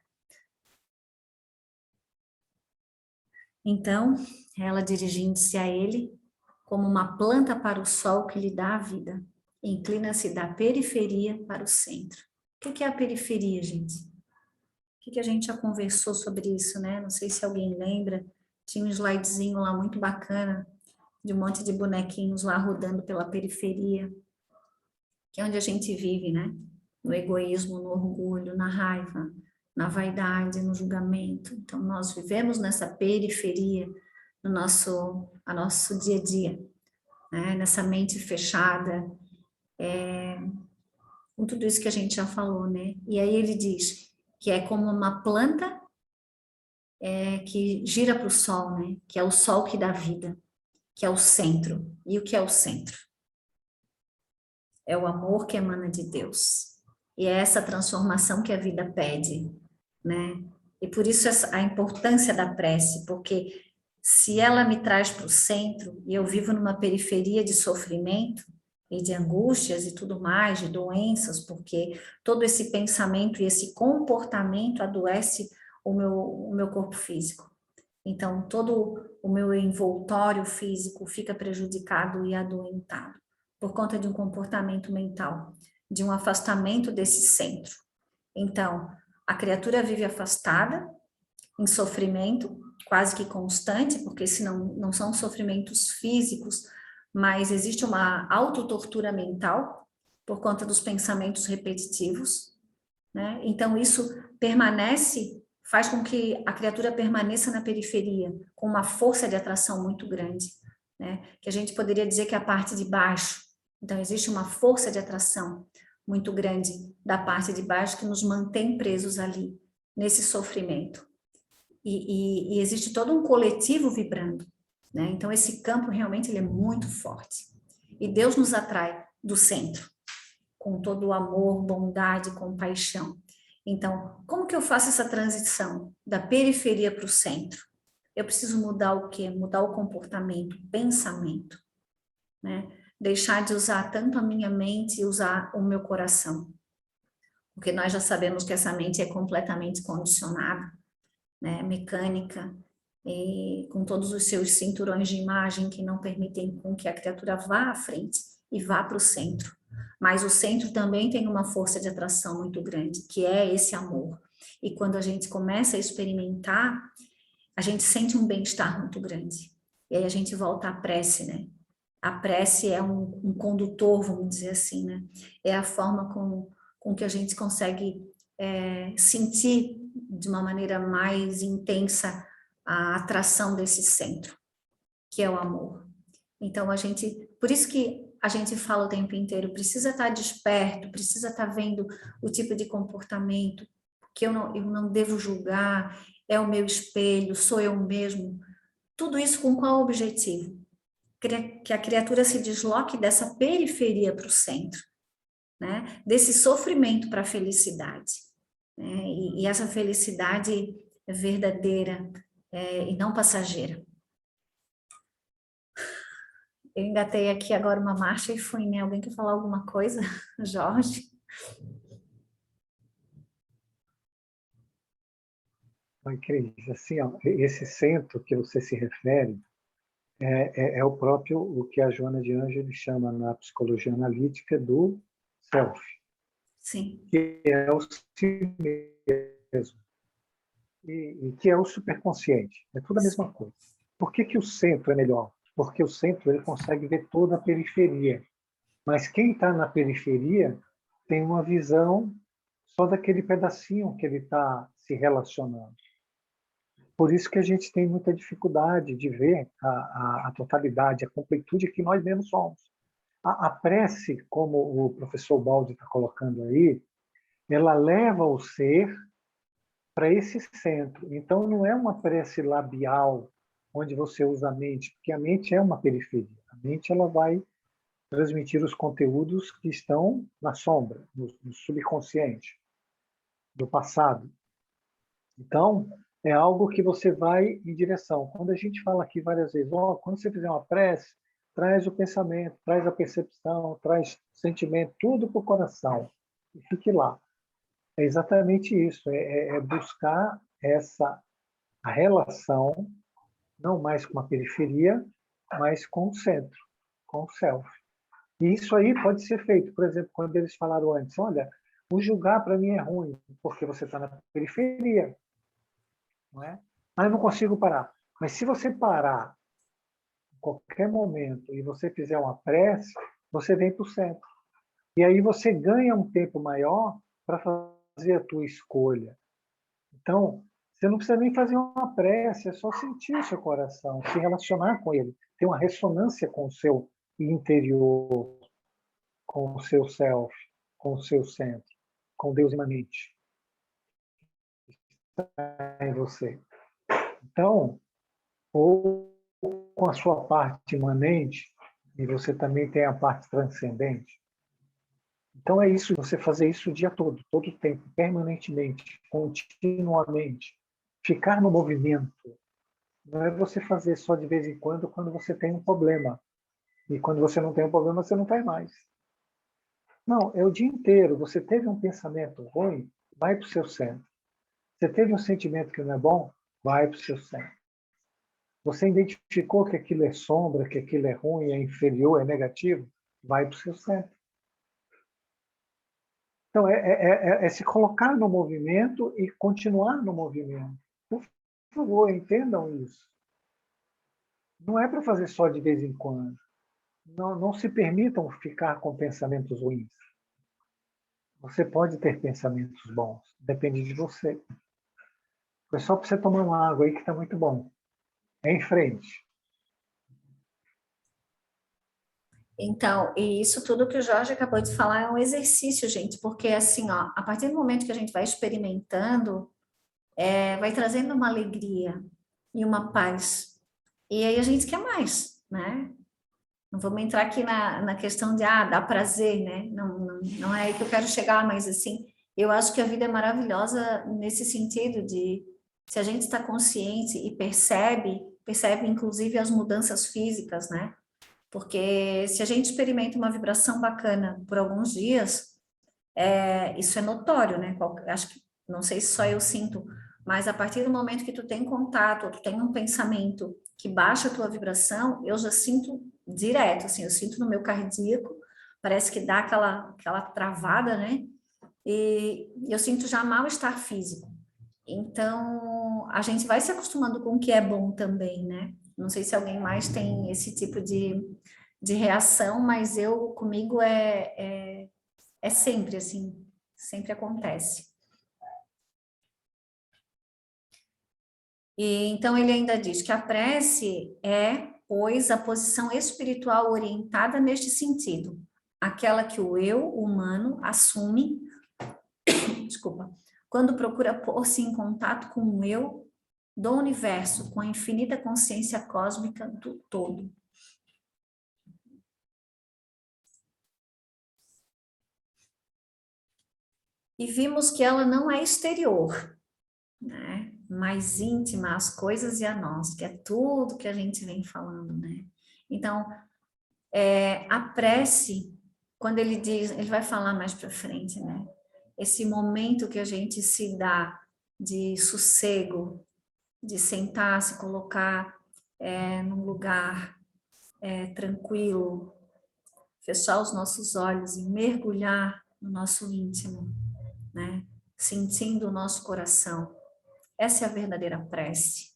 Então, ela dirigindo-se a ele, como uma planta para o sol que lhe dá a vida, inclina-se da periferia para o centro. O que é a periferia, gente? O que a gente já conversou sobre isso, né? Não sei se alguém lembra, tinha um slidezinho lá muito bacana, de um monte de bonequinhos lá rodando pela periferia, que é onde a gente vive, né? No egoísmo, no orgulho, na raiva, na vaidade, no julgamento. Então, nós vivemos nessa periferia no nosso dia a dia, né? Nessa mente fechada, com tudo isso que a gente já falou, né? E aí ele diz que é como uma planta que gira para o sol, né? Que é o sol que dá vida, que é o centro. E o que é o centro? É o amor que emana de Deus. E é essa transformação que a vida pede, né? E por isso a importância da prece, porque se ela me traz para o centro, e eu vivo numa periferia de sofrimento e de angústias e tudo mais, de doenças, porque todo esse pensamento e esse comportamento adoece o meu corpo físico. Então, todo o meu envoltório físico fica prejudicado e adoentado por conta de um comportamento mental, de um afastamento desse centro. Então, a criatura vive afastada, em sofrimento, quase que constante, porque senão não são sofrimentos físicos, mas existe uma autotortura mental por conta dos pensamentos repetitivos, né? Então, isso permanece, faz com que a criatura permaneça na periferia, com uma força de atração muito grande, né? Que a gente poderia dizer que é a parte de baixo. Então, existe uma força de atração muito grande da parte de baixo que nos mantém presos ali, nesse sofrimento. E existe todo um coletivo vibrando, né? Então, esse campo realmente ele é muito forte. E Deus nos atrai do centro, com todo o amor, bondade, compaixão. Então, como que eu faço essa transição da periferia para o centro? eu preciso mudar o quê? Mudar o comportamento, o pensamento, né? Deixar de usar tanto a minha mente e usar o meu coração. Porque nós já sabemos que essa mente é completamente condicionada, né? Mecânica, e com todos os seus cinturões de imagem que não permitem com que a criatura vá à frente e vá para o centro. Mas o centro também tem uma força de atração muito grande, que é esse amor. E quando a gente começa a experimentar, a gente sente um bem-estar muito grande. E aí a gente volta à prece, né? A prece é um condutor, vamos dizer assim, né? É a forma com que a gente consegue sentir de uma maneira mais intensa a atração desse centro, que é o amor. Então, por isso que a gente fala o tempo inteiro, precisa estar desperto, precisa estar vendo o tipo de comportamento, que eu não devo julgar, é o meu espelho, sou eu mesmo. Tudo isso com qual objetivo? Que a criatura se desloque dessa periferia para o centro, né? Desse sofrimento para a felicidade, né? E essa felicidade verdadeira e não passageira. Eu engatei aqui agora uma marcha e fui, né? Alguém quer falar alguma coisa? Jorge? Oi, Cris, assim, ó, esse centro que você se refere é o próprio, o que a Joana de Ângeles chama na psicologia analítica do self, Sim. que é o si mesmo, e que é o superconsciente. É tudo a mesma coisa. Por que o centro é melhor? Porque o centro ele consegue ver toda a periferia. Mas quem está na periferia tem uma visão só daquele pedacinho que ele está se relacionando. Por isso que a gente tem muita dificuldade de ver a totalidade, a completude que nós mesmos somos. A prece, como o professor Baldi está colocando aí, ela leva o ser para esse centro. Então, não é uma prece labial, onde você usa a mente, porque a mente é uma periferia. A mente ela vai transmitir os conteúdos que estão na sombra, no subconsciente, do passado. Então, é algo que você vai em direção. Quando a gente fala aqui várias vezes, quando você fizer uma prece, traz o pensamento, traz a percepção, traz o sentimento, tudo para o coração. E fique lá. É exatamente isso, é buscar a relação, não mais com a periferia, mas com o centro, com o self. E isso aí pode ser feito, por exemplo, quando eles falaram antes, olha, o julgar para mim é ruim, porque você está na periferia, não é? Mas eu não consigo parar. Mas se você parar em qualquer momento e você fizer uma prece, você vem para o centro. E aí você ganha um tempo maior para fazer a tua escolha. Então, você não precisa nem fazer uma prece, é só sentir o seu coração, se relacionar com ele, ter uma ressonância com o seu interior, com o seu self, com o seu centro, com Deus imanente em você. Então, ou com a sua parte imanente, e você também tem a parte transcendente. Então é isso, você fazer isso o dia todo o tempo, permanentemente, continuamente. Ficar no movimento. Não é você fazer só de vez em quando você tem um problema. E quando você não tem um problema, você não faz mais. Não, é o dia inteiro. Você teve um pensamento ruim, vai para o seu centro. Você teve um sentimento que não é bom, vai para o seu centro. Você identificou que aquilo é sombra, que aquilo é ruim, é inferior, é negativo, vai para o seu centro. Então, é se colocar no movimento e continuar no movimento. Por favor, entendam isso. Não é para fazer só de vez em quando. Não se permitam ficar com pensamentos ruins. Você pode ter pensamentos bons, depende de você. Foi só para você tomar uma água aí que está muito bom. É em frente. Então, e isso tudo que o Jorge acabou de falar é um exercício, gente, porque assim, ó, a partir do momento que a gente vai experimentando, vai trazendo uma alegria e uma paz. E aí a gente quer mais, né? Não vamos entrar aqui na questão de, dá prazer, né? Não é aí que eu quero chegar, mas assim, eu acho que a vida é maravilhosa nesse sentido de se a gente está consciente e percebe inclusive as mudanças físicas, né? Porque se a gente experimenta uma vibração bacana por alguns dias, isso é notório, né? Acho que, não sei se só eu sinto, mas a partir do momento que tu tem contato, ou tu tem um pensamento que baixa a tua vibração, eu já sinto direto, assim, eu sinto no meu cardíaco, parece que dá aquela travada, né? E eu sinto já mal-estar físico. Então, a gente vai se acostumando com o que é bom também, né? Não sei se alguém mais tem esse tipo de reação, mas comigo é sempre assim, sempre acontece. E então ele ainda diz que a prece é, pois, a posição espiritual orientada neste sentido, aquela que o eu humano assume, desculpa, quando procura pôr-se em contato com o eu do universo, com a infinita consciência cósmica do todo. E vimos que ela não é exterior, né? Mais íntima às coisas e a nós, que é tudo que a gente vem falando, né? Então, a prece, quando ele diz, ele vai falar mais para frente, né? Esse momento que a gente se dá de sossego, de sentar, se colocar num lugar tranquilo, fechar os nossos olhos e mergulhar no nosso íntimo, né? Sentindo o nosso coração. Essa é a verdadeira prece,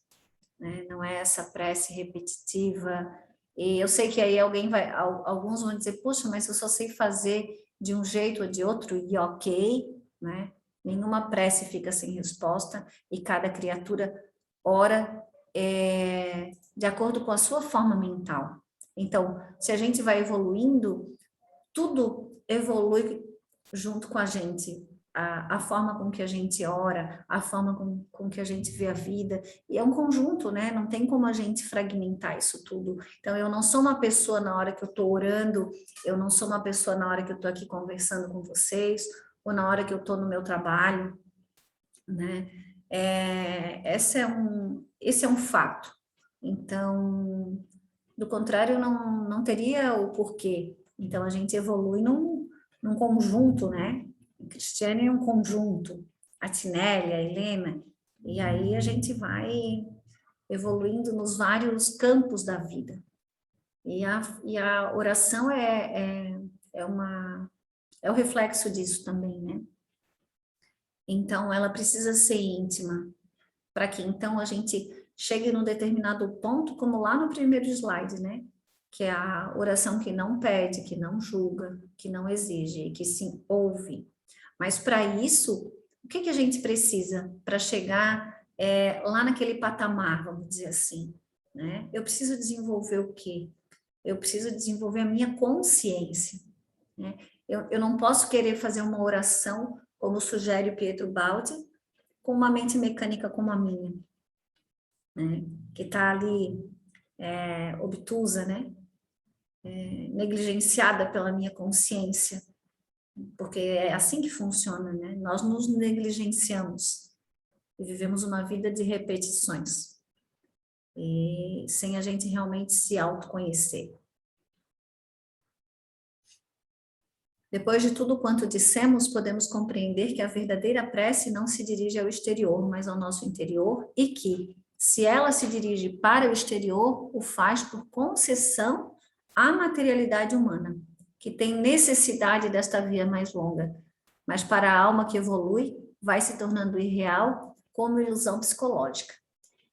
né? Não é essa prece repetitiva. E eu sei que aí alguns vão dizer, poxa, mas eu só sei fazer de um jeito ou de outro, e ok, né? Nenhuma prece fica sem resposta, e cada criatura ora de acordo com a sua forma mental. Então, se a gente vai evoluindo, tudo evolui junto com a gente. A forma com que a gente ora, a forma com que a gente vê a vida, e é um conjunto, né? Não tem como a gente fragmentar isso tudo. Então, eu não sou uma pessoa na hora que eu estou orando, eu não sou uma pessoa na hora que eu estou aqui conversando com vocês, ou na hora que eu estou no meu trabalho, né? Esse é um fato. Então, do contrário, não teria o porquê. Então, a gente evolui num conjunto, né? A Cristiane é um conjunto, a Tinelli, a Helena, e aí a gente vai evoluindo nos vários campos da vida. E a oração é o reflexo disso também, né? Então, ela precisa ser íntima, para que então a gente chegue num determinado ponto, como lá no primeiro slide, né? Que é a oração que não pede, que não julga, que não exige, que sim ouve. Mas para isso, o que a gente precisa para chegar lá naquele patamar, vamos dizer assim, né? Eu preciso desenvolver o quê? Eu preciso desenvolver a minha consciência, né? Eu não posso querer fazer uma oração, como sugere o Pietro Baldi, com uma mente mecânica como a minha, né? Que está ali obtusa, né? Negligenciada pela minha consciência, porque é assim que funciona, né? Nós nos negligenciamos e vivemos uma vida de repetições, e sem a gente realmente se autoconhecer. Depois de tudo quanto dissemos, podemos compreender que a verdadeira prece não se dirige ao exterior, mas ao nosso interior, e que, se ela se dirige para o exterior, o faz por concessão à materialidade humana, que tem necessidade desta via mais longa. Mas para a alma que evolui, vai se tornando irreal como ilusão psicológica.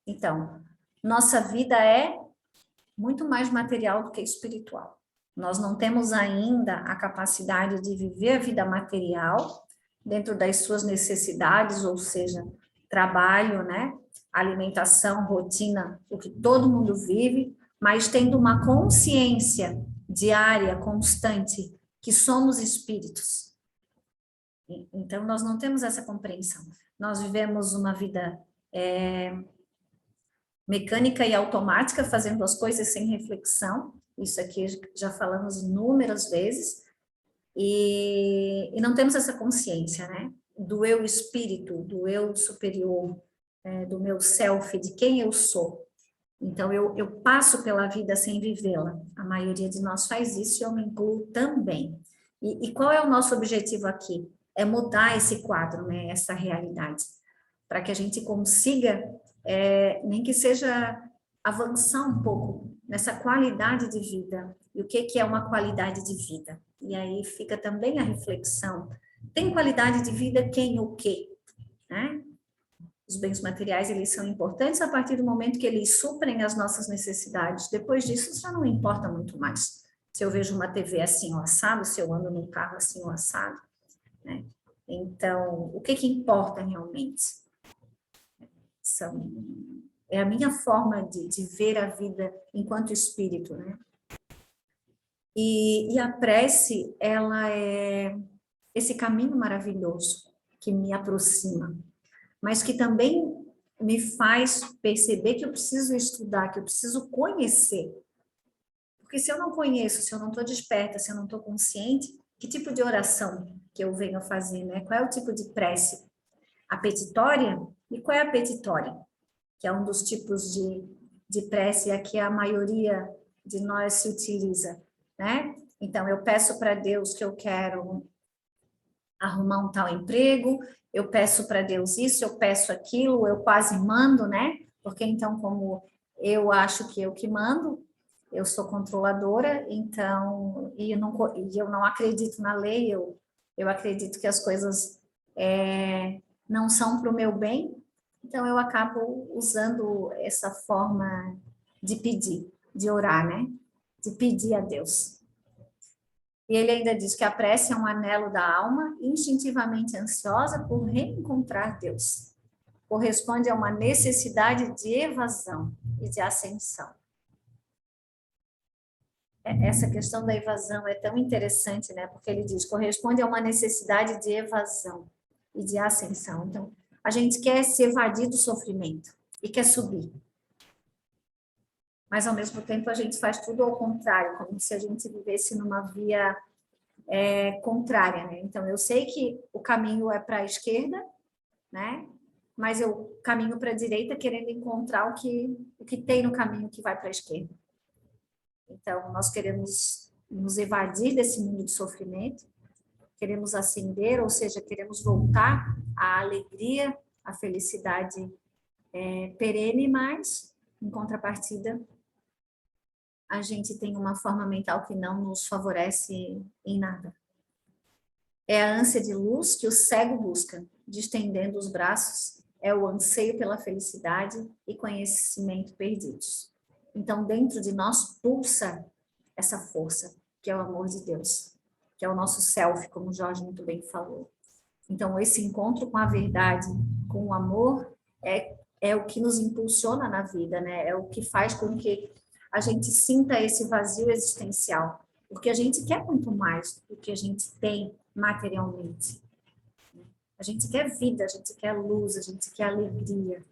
Então, nossa vida é muito mais material do que espiritual. Nós não temos ainda a capacidade de viver a vida material dentro das suas necessidades, ou seja, trabalho, né? Alimentação, rotina, o que todo mundo vive, mas tendo uma consciência diária, constante, que somos espíritos. Então, nós não temos essa compreensão. Nós vivemos uma vida mecânica e automática, fazendo as coisas sem reflexão. Isso aqui já falamos inúmeras vezes. E não temos essa consciência, né? Do eu espírito, do eu superior, do meu self, de quem eu sou. Então, eu passo pela vida sem vivê-la. A maioria de nós faz isso e eu me incluo também. E qual é o nosso objetivo aqui? É mudar esse quadro, né, essa realidade, para que a gente consiga, nem que seja avançar um pouco nessa qualidade de vida. E o que é uma qualidade de vida? E aí fica também a reflexão. Tem qualidade de vida quem ou o quê? Né? Os bens materiais, eles são importantes a partir do momento que eles suprem as nossas necessidades. Depois disso, já não importa muito mais. Se eu vejo uma TV assim, ou assado, se eu ando num carro assim, ou assado, né? Então, o que importa realmente? É a minha forma de ver a vida enquanto espírito, né? E a prece, ela é esse caminho maravilhoso que me aproxima, mas que também me faz perceber que eu preciso estudar, que eu preciso conhecer. Porque se eu não conheço, se eu não estou desperta, se eu não estou consciente, que tipo de oração que eu venho a fazer, né? Qual é o tipo de prece? A petitória? E qual é a petitória? Que é um dos tipos de prece a que a maioria de nós se utiliza, né? Então, eu peço para Deus que eu quero arrumar um tal emprego, eu peço para Deus isso, eu peço aquilo, eu quase mando, né? Porque então, como eu acho que eu que mando, eu sou controladora, então, e eu não acredito na lei, eu acredito que as coisas não são para o meu bem, então eu acabo usando essa forma de pedir, de orar, né? De pedir a Deus. E ele ainda diz que a prece é um anelo da alma, instintivamente ansiosa por reencontrar Deus. Corresponde a uma necessidade de evasão e de ascensão. Essa questão da evasão é tão interessante, né? Porque ele diz, corresponde a uma necessidade de evasão e de ascensão. Então, a gente quer se evadir do sofrimento e quer subir. Mas, ao mesmo tempo, a gente faz tudo ao contrário, como se a gente vivesse numa via contrária, né? Então, eu sei que o caminho é para a esquerda, né? Mas eu caminho para a direita querendo encontrar o que tem no caminho que vai para a esquerda. Então, nós queremos nos evadir desse mundo de sofrimento, queremos ascender, ou seja, queremos voltar à alegria, à felicidade perene, mas, em contrapartida, a gente tem uma forma mental que não nos favorece em nada. É a ânsia de luz que o cego busca, distendendo os braços, é o anseio pela felicidade e conhecimento perdidos. Então, dentro de nós pulsa essa força, que é o amor de Deus, que é o nosso self, como o Jorge muito bem falou. Então, esse encontro com a verdade, com o amor, é o que nos impulsiona na vida, né? É o que faz com que a gente sinta esse vazio existencial, porque a gente quer muito mais do que a gente tem materialmente. A gente quer vida, a gente quer luz, a gente quer alegria.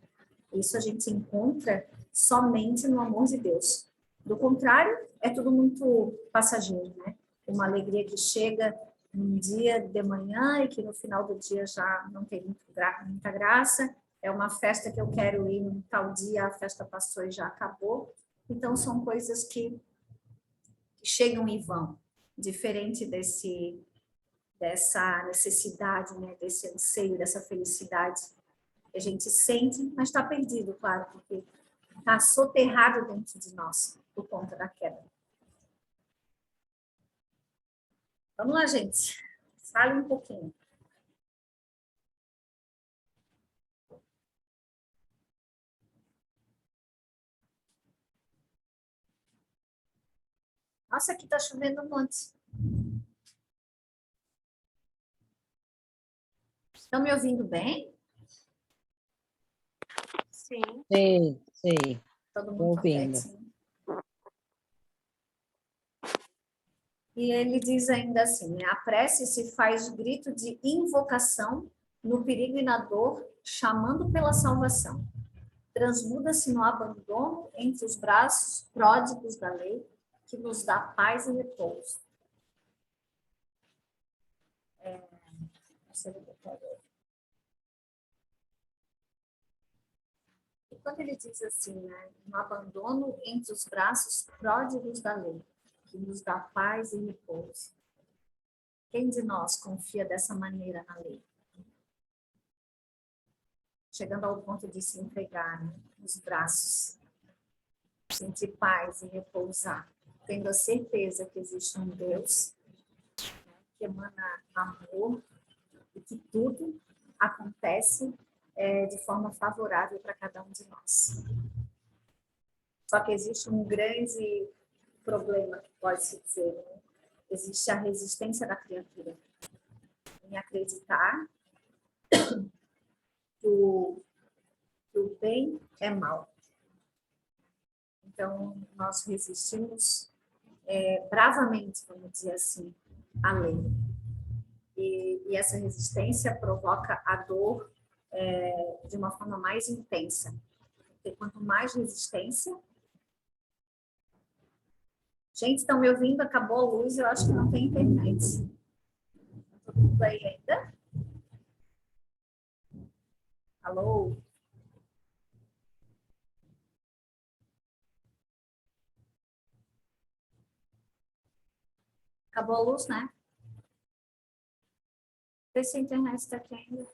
Isso a gente encontra somente no amor de Deus. Do contrário, é tudo muito passageiro, né? Uma alegria que chega num dia de manhã e que no final do dia já não tem muita graça. É uma festa que eu quero ir num tal dia, a festa passou e já acabou. Então, são coisas que chegam e vão, diferente dessa necessidade, né? Desse anseio, dessa felicidade que a gente sente, mas está perdido, claro, porque está soterrado dentro de nós, por conta da queda. Vamos lá, gente. Fale um pouquinho. Nossa, aqui está chovendo um monte. Estão me ouvindo bem? Sim. Sim, sim. Todo Tô mundo ouvindo. quietinho. E ele diz ainda assim, né? A prece se faz grito de invocação no perigo e na dor, chamando pela salvação. Transmuda-se no abandono entre os braços pródigos da lei, que nos dá paz e repouso. E quando ele diz assim, né, no abandono entre os braços pródigos da lei, que nos dá paz e repouso. Quem de nós confia dessa maneira na lei? Chegando ao ponto de se entregar, né, nos braços, sentir paz e repousar, tendo a certeza que existe um Deus, né, que emana amor e que tudo acontece de forma favorável para cada um de nós. Só que existe um grande problema que pode se dizer, né? Existe a resistência da criatura em acreditar que o bem é mal. Então, nós resistimos bravamente, vamos dizer assim, à lei. E essa resistência provoca a dor de uma forma mais intensa. Porque quanto mais resistência... Gente, estão me ouvindo? Acabou a luz, eu acho que não tem internet. Está todo mundo aí ainda? Alô? Acabou a luz, né? Vê se a internet está aqui ainda.